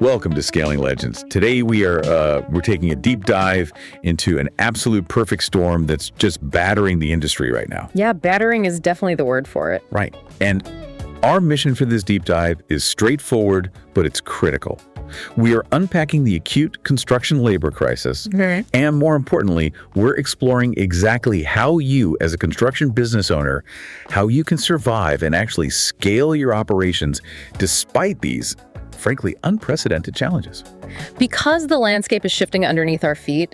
Welcome to Scaling Legends. Today we're taking a deep dive into an absolute perfect storm that's just battering the industry right now. Yeah, battering is definitely the word for it. Right. And our mission for this deep dive is straightforward, but it's critical. We are unpacking the acute construction labor crisis, and more importantly, we're exploring exactly how you, as a construction business owner, how you can survive and actually scale your operations despite these, frankly, unprecedented challenges. Because the landscape is shifting underneath our feet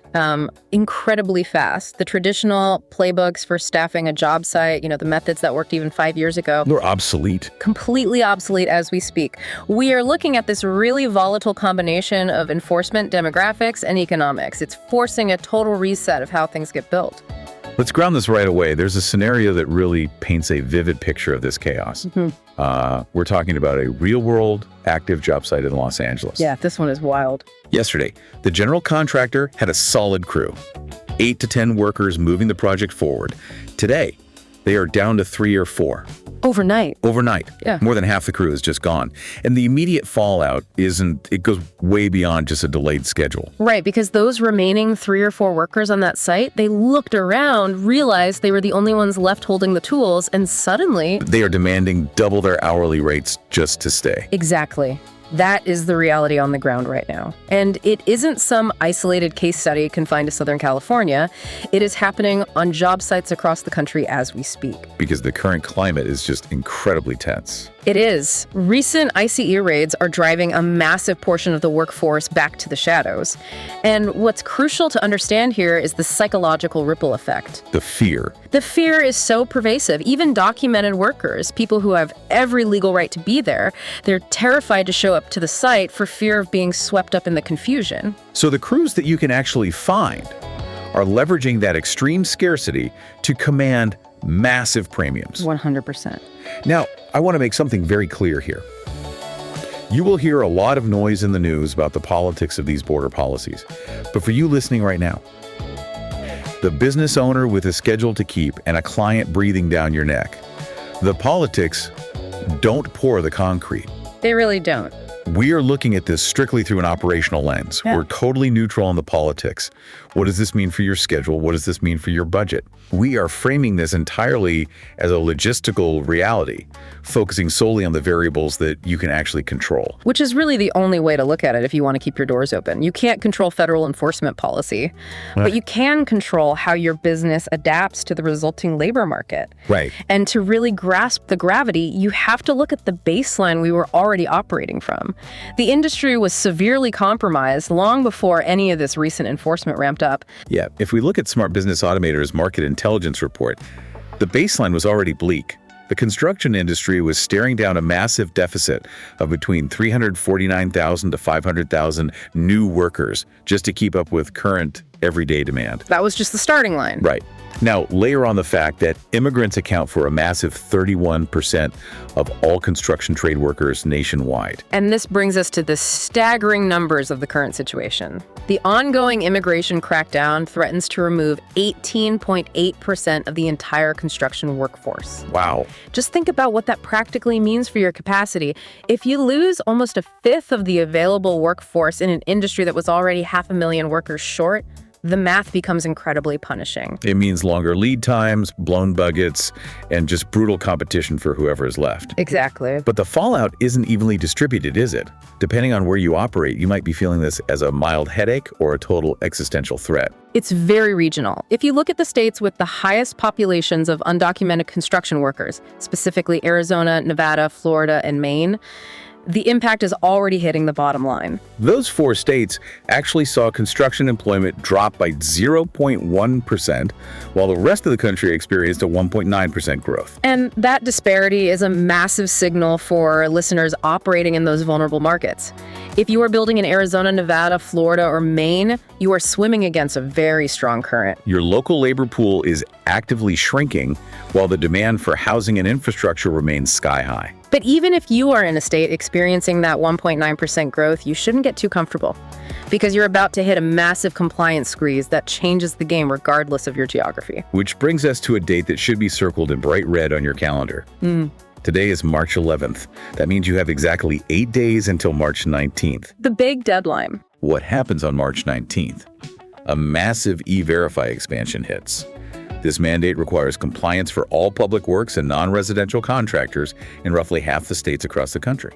incredibly fast, the traditional playbooks for staffing a job site, the methods that worked even 5 years ago, They're obsolete. Completely obsolete as we speak. We are looking at this really volatile combination of enforcement, demographics, and economics. It's forcing a total reset of how things get built. Let's ground this right away. There's a scenario that really paints a vivid picture of this chaos. We're talking about a real-world active job site in Los Angeles. Yeah, this one is wild. Yesterday, the general contractor had a solid crew, 8 to 10 workers moving the project forward. Today, they are down to 3 or 4. Overnight. Yeah. More than half the crew is just gone. And the immediate fallout it goes way beyond just a delayed schedule. Right, because those remaining 3 or 4 workers on that site, they looked around, realized they were the only ones left holding the tools, and suddenly they are demanding double their hourly rates just to stay. Exactly. That is the reality on the ground right now. And it isn't some isolated case study confined to Southern California. It is happening on job sites across the country as we speak. Because the current climate is just incredibly tense. It is. Recent ICE raids are driving a massive portion of the workforce back to the shadows. And what's crucial to understand here is the psychological ripple effect. The fear. The fear is so pervasive. Even documented workers, people who have every legal right to be there, they're terrified to show up to the site for fear of being swept up in the confusion. So the crews that you can actually find are leveraging that extreme scarcity to command massive premiums. 100%. Now, I want to make something very clear here. You will hear a lot of noise in the news about the politics of these border policies. But for you listening right now, the business owner with a schedule to keep and a client breathing down your neck, the politics don't pour the concrete. They really don't. We are looking at this strictly through an operational lens. Yeah. We're totally neutral on the politics. What does this mean for your schedule? What does this mean for your budget? We are framing this entirely as a logistical reality, focusing solely on the variables that you can actually control. Which is really the only way to look at it if you want to keep your doors open. You can't control federal enforcement policy, but you can control how your business adapts to the resulting labor market. Right. And to really grasp the gravity, you have to look at the baseline we were already operating from. The industry was severely compromised long before any of this recent enforcement ramped up. Yeah, if we look at Smart Business Automator's market intelligence report, the baseline was already bleak. The construction industry was staring down a massive deficit of between 349,000 to 500,000 new workers just to keep up with current everyday demand. That was just the starting line. Right. Now, layer on the fact that immigrants account for a massive 31% of all construction trade workers nationwide. And this brings us to the staggering numbers of the current situation. The ongoing immigration crackdown threatens to remove 18.8% of the entire construction workforce. Wow. Just think about what that practically means for your capacity. If you lose almost a fifth of the available workforce in an industry that was already 500,000 workers short, the math becomes incredibly punishing. It means longer lead times, blown budgets, and just brutal competition for whoever is left. Exactly. But the fallout isn't evenly distributed, is it? Depending on where you operate, you might be feeling this as a mild headache or a total existential threat. It's very regional. If you look at the states with the highest populations of undocumented construction workers, specifically Arizona, Nevada, Florida, and Maine, the impact is already hitting the bottom line. Those 4 states actually saw construction employment drop by 0.1%, while the rest of the country experienced a 1.9% growth. And that disparity is a massive signal for listeners operating in those vulnerable markets. If you are building in Arizona, Nevada, Florida, or Maine, you are swimming against a very strong current. Your local labor pool is actively shrinking, while the demand for housing and infrastructure remains sky high. But even if you are in a state experiencing that 1.9% growth, you shouldn't get too comfortable, because you're about to hit a massive compliance squeeze that changes the game regardless of your geography. Which brings us to a date that should be circled in bright red on your calendar. Today is March 11th. That means you have exactly 8 days until March 19th. The big deadline. What happens on March 19th? A massive E-Verify expansion hits. This mandate requires compliance for all public works and non-residential contractors in roughly half the states across the country.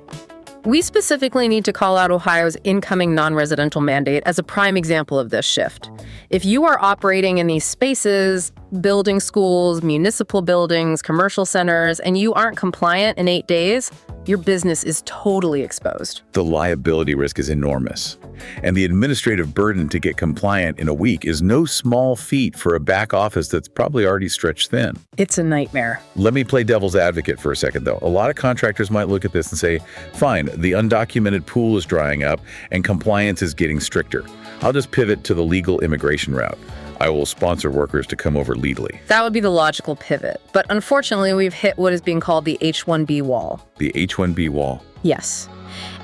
We specifically need to call out Ohio's incoming non-residential mandate as a prime example of this shift. If you are operating in these spaces, building schools, municipal buildings, commercial centers, and you aren't compliant in 8 days, your business is totally exposed. The liability risk is enormous, and the administrative burden to get compliant in a week is no small feat for a back office that's probably already stretched thin. It's a nightmare. Let me play devil's advocate for a second, though. A lot of contractors might look at this and say, fine, the undocumented pool is drying up and compliance is getting stricter. I'll just pivot to the legal immigration route. I will sponsor workers to come over legally. That would be the logical pivot. But unfortunately, we've hit what is being called the H-1B wall. The H-1B wall. Yes.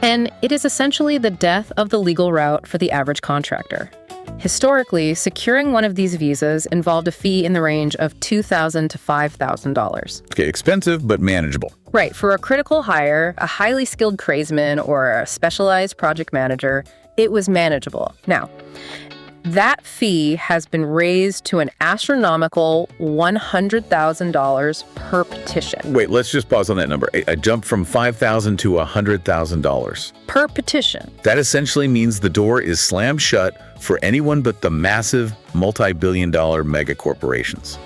And it is essentially the death of the legal route for the average contractor. Historically, securing one of these visas involved a fee in the range of $2,000 to $5,000. Okay, expensive, but manageable. Right. For a critical hire, a highly skilled tradesman, or a specialized project manager, it was manageable. Now, that fee has been raised to an astronomical $100,000 per petition. Wait, let's just pause on that number. A jump from $5,000 to $100,000. Per petition. That essentially means the door is slammed shut for anyone but the massive multi-billion-dollar mega corporations.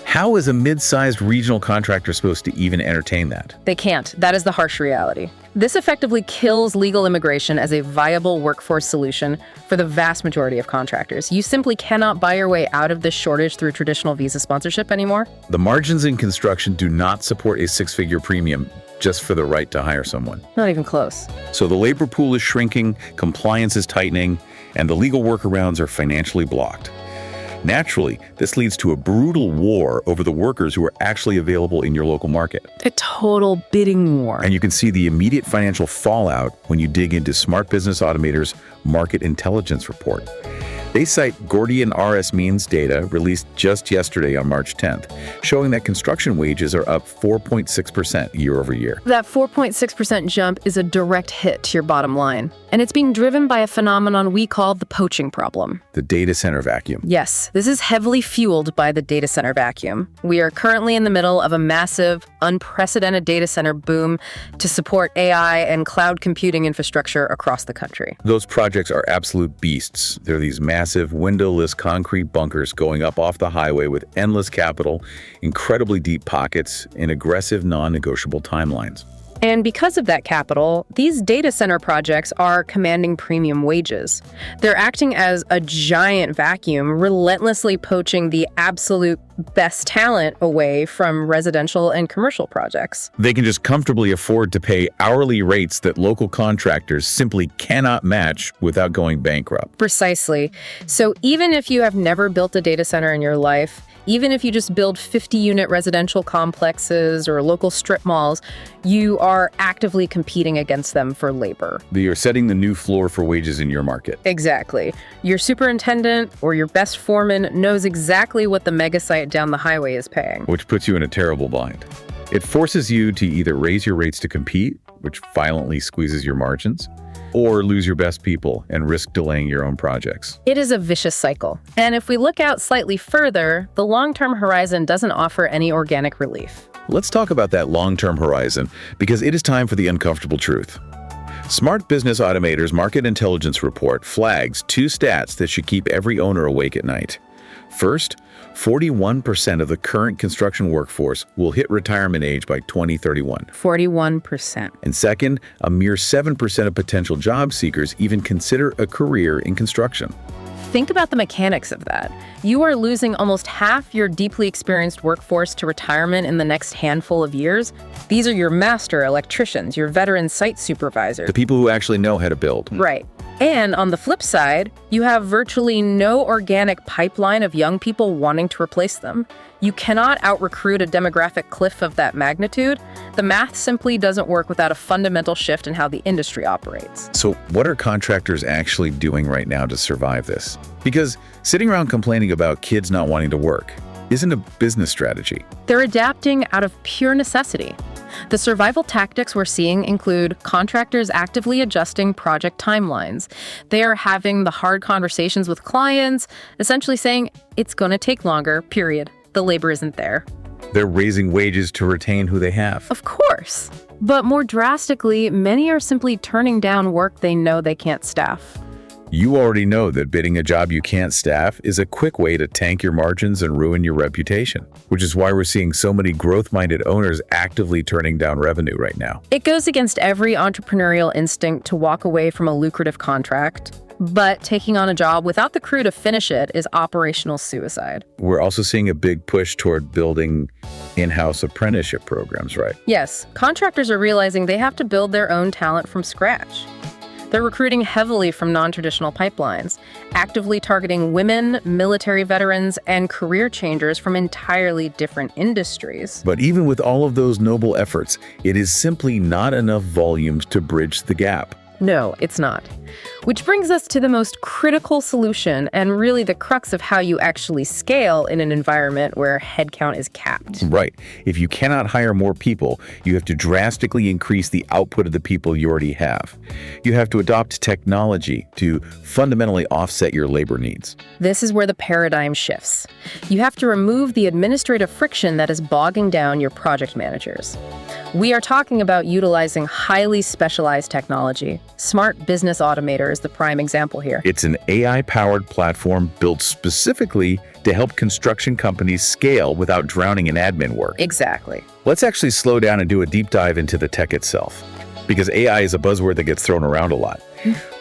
How is a mid-sized regional contractor supposed to even entertain that? They can't. That is the harsh reality. This effectively kills legal immigration as a viable workforce solution for the vast majority of contractors. You simply cannot buy your way out of this shortage through traditional visa sponsorship anymore. The margins in construction do not support a six-figure premium just for the right to hire someone. Not even close. So the labor pool is shrinking, compliance is tightening, and the legal workarounds are financially blocked. Naturally, this leads to a brutal war over the workers who are actually available in your local market. A total bidding war. And you can see the immediate financial fallout when you dig into Smart Business Automator's Market Intelligence Report. They cite Gordian RS Means data released just yesterday on March 10th, showing that construction wages are up 4.6% year over year. That 4.6% jump is a direct hit to your bottom line. And it's being driven by a phenomenon we call the poaching problem. The data center vacuum. Yes, this is heavily fueled by the data center vacuum. We are currently in the middle of a massive, unprecedented data center boom to support AI and cloud computing infrastructure across the country. Those projects are absolute beasts. They're these massive, windowless concrete bunkers going up off the highway with endless capital, incredibly deep pockets, and aggressive, non-negotiable timelines. And because of that capital, these data center projects are commanding premium wages. They're acting as a giant vacuum, relentlessly poaching the absolute best talent away from residential and commercial projects. They can just comfortably afford to pay hourly rates that local contractors simply cannot match without going bankrupt. Precisely. So even if you have never built a data center in your life, even if you just build 50-unit residential complexes or local strip malls, you are actively competing against them for labor. You're setting the new floor for wages in your market. Exactly. Your superintendent or your best foreman knows exactly what the mega site down the highway is paying. Which puts you in a terrible bind. It forces you to either raise your rates to compete, which violently squeezes your margins, or lose your best people and risk delaying your own projects. It is a vicious cycle. And if we look out slightly further, the long-term horizon doesn't offer any organic relief. Let's talk about that long-term horizon, because it is time for the uncomfortable truth. Smart Business Automator's Market Intelligence Report flags two stats that should keep every owner awake at night. First, 41% of the current construction workforce will hit retirement age by 2031. 41%. And second, a mere 7% of potential job seekers even consider a career in construction. Think about the mechanics of that. You are losing almost half your deeply experienced workforce to retirement in the next handful of years. These are your master electricians, your veteran site supervisors. The people who actually know how to build. Right. And on the flip side, you have virtually no organic pipeline of young people wanting to replace them. You cannot out-recruit a demographic cliff of that magnitude. The math simply doesn't work without a fundamental shift in how the industry operates. So what are contractors actually doing right now to survive this? Because sitting around complaining about kids not wanting to work isn't a business strategy. They're adapting out of pure necessity. The survival tactics we're seeing include contractors actively adjusting project timelines. They are having the hard conversations with clients, essentially saying, it's going to take longer, period. The labor isn't there. They're raising wages to retain who they have. Of course. But more drastically, many are simply turning down work they know they can't staff. You already know that bidding a job you can't staff is a quick way to tank your margins and ruin your reputation, which is why we're seeing so many growth-minded owners actively turning down revenue right now. It goes against every entrepreneurial instinct to walk away from a lucrative contract, but taking on a job without the crew to finish it is operational suicide. We're also seeing a big push toward building in-house apprenticeship programs, right? Yes, contractors are realizing they have to build their own talent from scratch. They're recruiting heavily from non-traditional pipelines, actively targeting women, military veterans, and career changers from entirely different industries. But even with all of those noble efforts, it is simply not enough volumes to bridge the gap. No, it's not. Which brings us to the most critical solution and really the crux of how you actually scale in an environment where headcount is capped. Right. If you cannot hire more people, you have to drastically increase the output of the people you already have. You have to adopt technology to fundamentally offset your labor needs. This is where the paradigm shifts. You have to remove the administrative friction that is bogging down your project managers. We are talking about utilizing highly specialized technology. Smart Business Automator is the prime example here. It's an AI-powered platform built specifically to help construction companies scale without drowning in admin work. Exactly. Let's actually slow down and do a deep dive into the tech itself, because AI is a buzzword that gets thrown around a lot.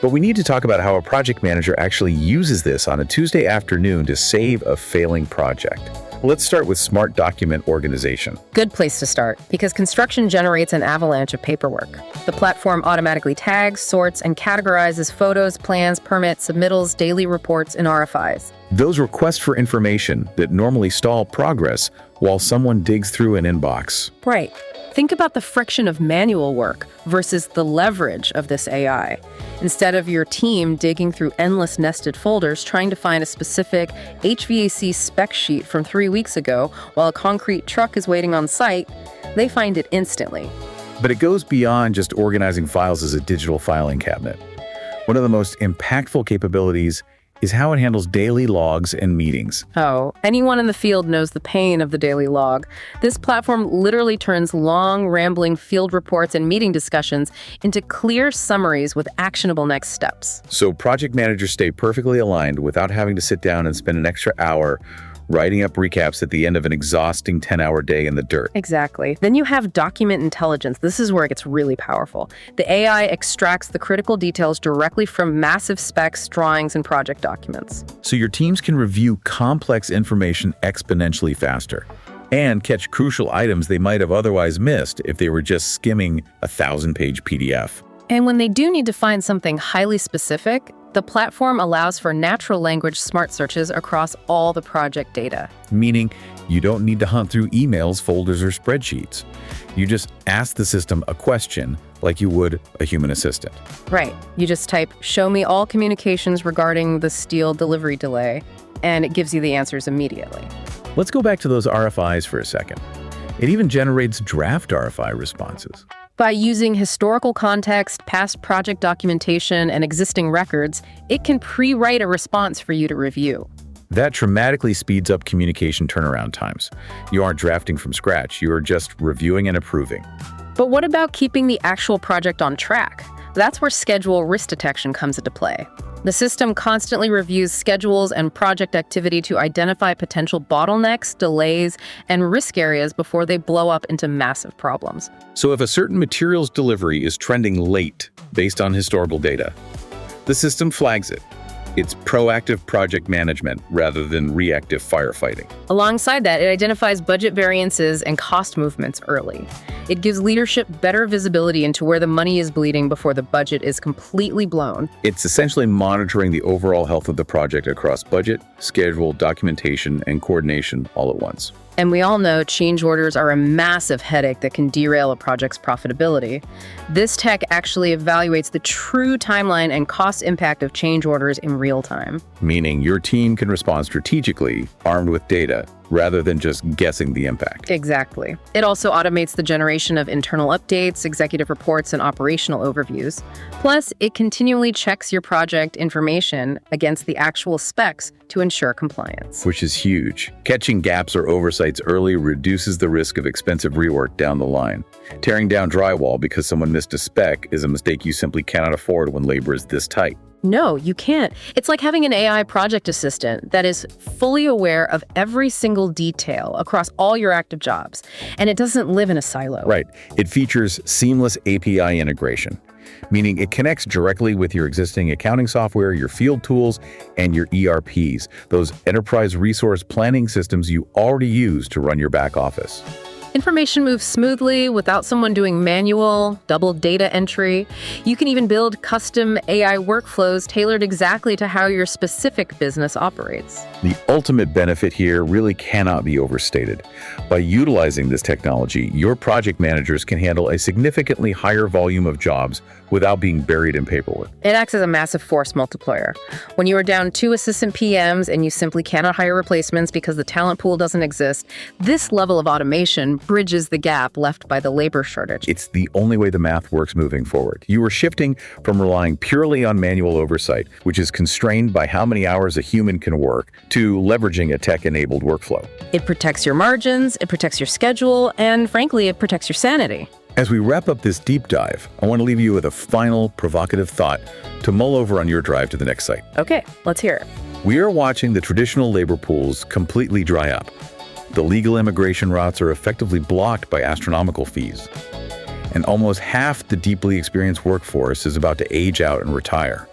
But we need to talk about how a project manager actually uses this on a Tuesday afternoon to save a failing project. Let's start with Smart Document Organization. Good place to start, because construction generates an avalanche of paperwork. The platform automatically tags, sorts, and categorizes photos, plans, permits, submittals, daily reports, and RFIs. Those requests for information that normally stall progress while someone digs through an inbox. Right. Think about the friction of manual work versus the leverage of this AI. Instead of your team digging through endless nested folders trying to find a specific HVAC spec sheet from 3 weeks ago while a concrete truck is waiting on site, they find it instantly. But it goes beyond just organizing files as a digital filing cabinet. One of the most impactful capabilities is how it handles daily logs and meetings. Oh, anyone in the field knows the pain of the daily log. This platform literally turns long, rambling field reports and meeting discussions into clear summaries with actionable next steps. So project managers stay perfectly aligned without having to sit down and spend an extra hour writing up recaps at the end of an exhausting 10-hour day in the dirt. Exactly. Then you have document intelligence. This is where it gets really powerful. The AI extracts the critical details directly from massive specs, drawings, and project documents. So your teams can review complex information exponentially faster and catch crucial items they might have otherwise missed if they were just skimming a 1,000-page PDF. And when they do need to find something highly specific, the platform allows for natural language smart searches across all the project data. Meaning you don't need to hunt through emails, folders, or spreadsheets. You just ask the system a question like you would a human assistant. Right. You just type, "Show me all communications regarding the steel delivery delay," and it gives you the answers immediately. Let's go back to those RFIs for a second. It even generates draft RFI responses. By using historical context, past project documentation, and existing records, it can pre-write a response for you to review. That dramatically speeds up communication turnaround times. You aren't drafting from scratch, you are just reviewing and approving. But what about keeping the actual project on track? That's where schedule risk detection comes into play. The system constantly reviews schedules and project activity to identify potential bottlenecks, delays, and risk areas before they blow up into massive problems. So if a certain materials delivery is trending late based on historical data, the system flags it. It's proactive project management rather than reactive firefighting. Alongside that, it identifies budget variances and cost movements early. It gives leadership better visibility into where the money is bleeding before the budget is completely blown. It's essentially monitoring the overall health of the project across budget, schedule, documentation, and coordination all at once. And we all know change orders are a massive headache that can derail a project's profitability. This tech actually evaluates the true timeline and cost impact of change orders in real time. Meaning your team can respond strategically, armed with data, rather than just guessing the impact. Exactly. It also automates the generation of internal updates, executive reports, and operational overviews. Plus, it continually checks your project information against the actual specs to ensure compliance. Which is huge. Catching gaps or oversights early reduces the risk of expensive rework down the line. Tearing down drywall because someone missed a spec is a mistake you simply cannot afford when labor is this tight. No, you can't. It's like having an AI project assistant that is fully aware of every single detail across all your active jobs, and it doesn't live in a silo. Right. It features seamless API integration, meaning it connects directly with your existing accounting software, your field tools, and your ERPs, those enterprise resource planning systems you already use to run your back office. Information moves smoothly without someone doing manual, double data entry. You can even build custom AI workflows tailored exactly to how your specific business operates. The ultimate benefit here really cannot be overstated. By utilizing this technology, your project managers can handle a significantly higher volume of jobs without being buried in paperwork. It acts as a massive force multiplier. When you are down 2 assistant PMs and you simply cannot hire replacements because the talent pool doesn't exist, this level of automation bridges the gap left by the labor shortage. It's the only way the math works moving forward. You are shifting from relying purely on manual oversight, which is constrained by how many hours a human can work, to leveraging a tech-enabled workflow. It protects your margins, it protects your schedule, and frankly, it protects your sanity. As we wrap up this deep dive, I want to leave you with a final provocative thought to mull over on your drive to the next site. Okay, let's hear it. We are watching the traditional labor pools completely dry up. The legal immigration routes are effectively blocked by astronomical fees. And almost half the deeply experienced workforce is about to age out and retire.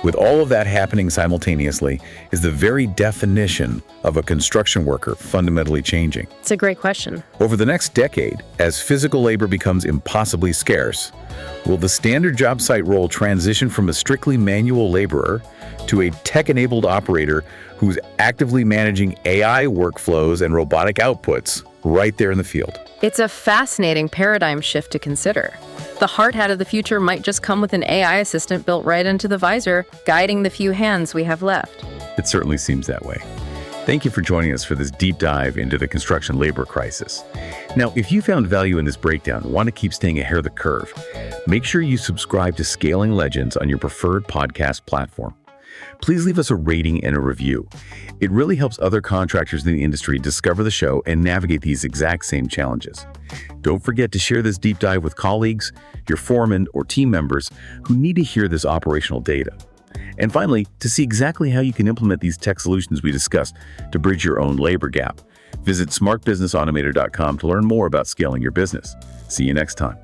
With all of that happening simultaneously, is the very definition of a construction worker fundamentally changing? It's a great question. Over the next decade, as physical labor becomes impossibly scarce, will the standard job site role transition from a strictly manual laborer to a tech-enabled operator who's actively managing AI workflows and robotic outputs right there in the field? It's a fascinating paradigm shift to consider. The hard hat of the future might just come with an AI assistant built right into the visor, guiding the few hands we have left. It certainly seems that way. Thank you for joining us for this deep dive into the construction labor crisis. Now, if you found value in this breakdown and want to keep staying ahead of the curve, make sure you subscribe to Scaling Legends on your preferred podcast platform. Please leave us a rating and a review. It really helps other contractors in the industry discover the show and navigate these exact same challenges. Don't forget to share this deep dive with colleagues, your foremen, or team members who need to hear this operational data. And finally, to see exactly how you can implement these tech solutions we discussed to bridge your own labor gap, visit smartbusinessautomator.com to learn more about scaling your business. See you next time.